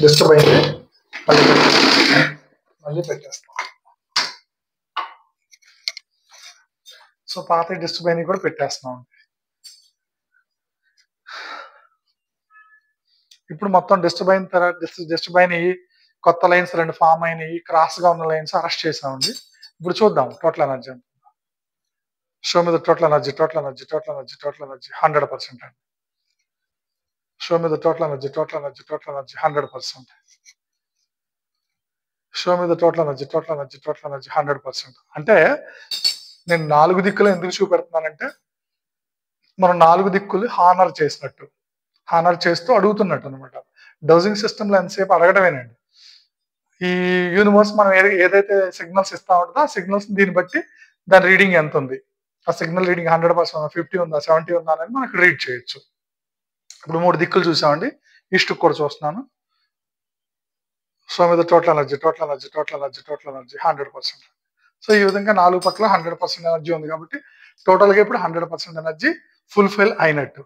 Disturb అయింది, మళ్ళీ పెట్టేస్తాం. సో పాత డిస్టర్బ్ అయినవి కూడా పెట్టేస్తున్నాం. ఇప్పుడు మొత్తం డిస్టర్బ్ అయిన తర్వాత డిస్టర్బ్ అయినవి కొత్త లైన్స్ 2 ఫామ్ అయినాయి, క్రాస్ గా ఉన్న లైన్స్ అరెస్ట్ చేసామండి. ఇప్పుడు చూద్దాం టోటల్ ఎనర్జీ. షో మీద టోటల్ ఎనర్జీ 100% అండి. షో మీద టోటల్ ఎనర్జీ 100%. షో మీద టోటల్ ఎనర్జీ 100%. అంటే నేను 4 దిక్కులు ఎందుకు చూపెడుతున్నానంటే మనం 4 దిక్కులు హానర్ చేసినట్టు, హానర్ చేస్తూ అడుగుతున్నట్టు అనమాట. డౌజింగ్ సిస్టమ్ లో ఎంతసేపు అడగడమేనండి. ఈ యూనివర్స్ మనం ఏదైతే సిగ్నల్స్ ఇస్తా ఉంటుందో ఆ సిగ్నల్స్ దీన్ని బట్టి దాని రీడింగ్ ఎంత ఉంది, ఆ సిగ్నల్ రీడింగ్ 100%, 50 ఉందా, 70 ఉందా అనేది మనకు రీడ్ చేయొచ్చు. ఇప్పుడు 3 దిక్కులు చూసామండి, ఈస్ట్ కూడా చూస్తున్నాను. సో మీద టోటల్ ఎనర్జీ 100%. సో ఈ విధంగా 4 పక్కల 100% ఎనర్జీ ఉంది కాబట్టి టోటల్ గా ఇప్పుడు 100% ఎనర్జీ ఫుల్ఫిల్ అయినట్టు.